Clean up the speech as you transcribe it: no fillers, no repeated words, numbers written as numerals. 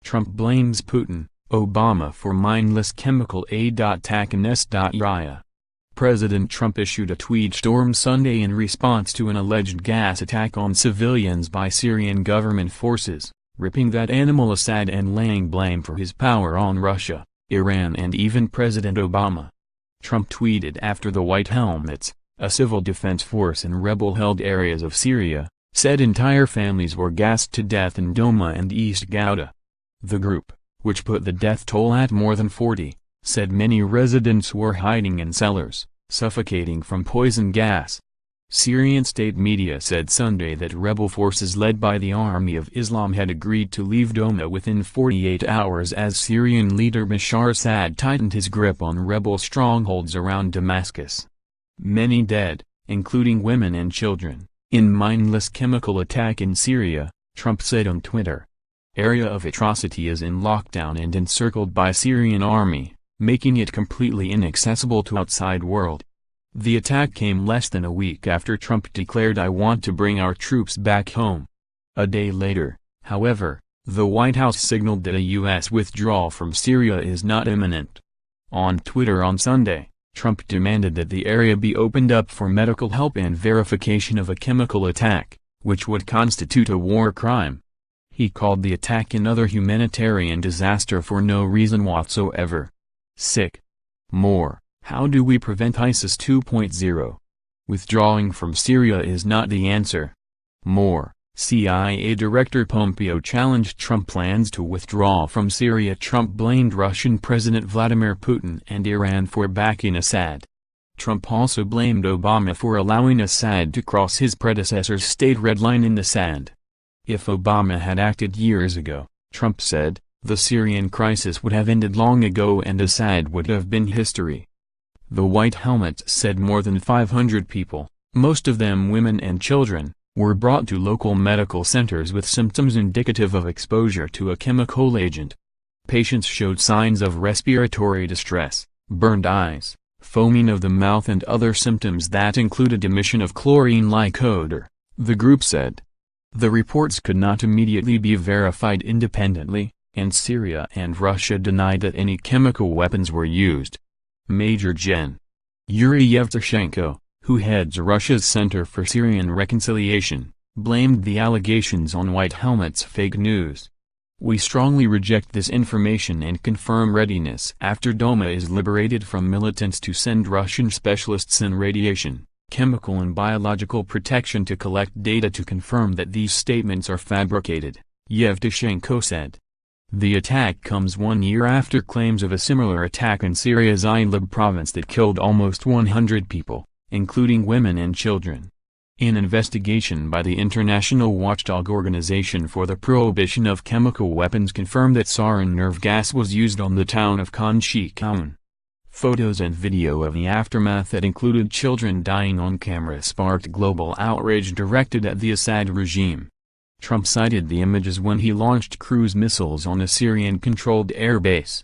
Trump blames Putin, Obama for mindless chemical a.ttack and S.yria. President Trump issued a tweet storm Sunday in response to an alleged gas attack on civilians by Syrian government forces, ripping that animal Assad and laying blame for his power on Russia, Iran and even President Obama. Trump tweeted after the White Helmets, a civil defense force in rebel-held areas of Syria, said entire families were gassed to death in Douma and East Ghouta. The group, which put the death toll at more than 40, said many residents were hiding in cellars, suffocating from poison gas. Syrian state media said Sunday that rebel forces led by the Army of Islam had agreed to leave Douma within 48 hours as Syrian leader Bashar Assad tightened his grip on rebel strongholds around Damascus. Many dead, including women and children, in mindless chemical attack in Syria, Trump said on Twitter. Area of atrocity is in lockdown and encircled by Syrian army, making it completely inaccessible to outside world. The attack came less than a week after Trump declared "I want to bring our troops back home." A day later, however, the White House signaled that a U.S. withdrawal from Syria is not imminent. On Twitter on Sunday, Trump demanded that the area be opened up for medical help and verification of a chemical attack, which would constitute a war crime. He called the attack another humanitarian disaster for no reason whatsoever. Sick. More, how do we prevent ISIS 2.0? Withdrawing from Syria is not the answer. More, CIA Director Pompeo challenged Trump plans to withdraw from Syria. Trump blamed Russian President Vladimir Putin and Iran for backing Assad. Trump also blamed Obama for allowing Assad to cross his predecessor's state red line in the sand. If Obama had acted years ago, Trump said, the Syrian crisis would have ended long ago and Assad would have been history. The White Helmets said more than 500 people, most of them women and children, were brought to local medical centers with symptoms indicative of exposure to a chemical agent. Patients showed signs of respiratory distress, burned eyes, foaming of the mouth and other symptoms that included emission of chlorine-like odor, the group said. The reports could not immediately be verified independently, and Syria and Russia denied that any chemical weapons were used. Major Gen. Yuri Yevtushenko, who heads Russia's Center for Syrian Reconciliation, blamed the allegations on White Helmets' fake news. We strongly reject this information and confirm readiness after Douma is liberated from militants to send Russian specialists in radiation, chemical and biological protection to collect data to confirm that these statements are fabricated, Yevtushenko said. The attack comes 1 year after claims of a similar attack in Syria's Idlib province that killed almost 100 people, including women and children. An investigation by the international watchdog Organization for the Prohibition of Chemical Weapons confirmed that sarin nerve gas was used on the town of Khan Sheikhoun. Photos and video of the aftermath that included children dying on camera sparked global outrage directed at the Assad regime. Trump cited the images when he launched cruise missiles on a Syrian-controlled airbase.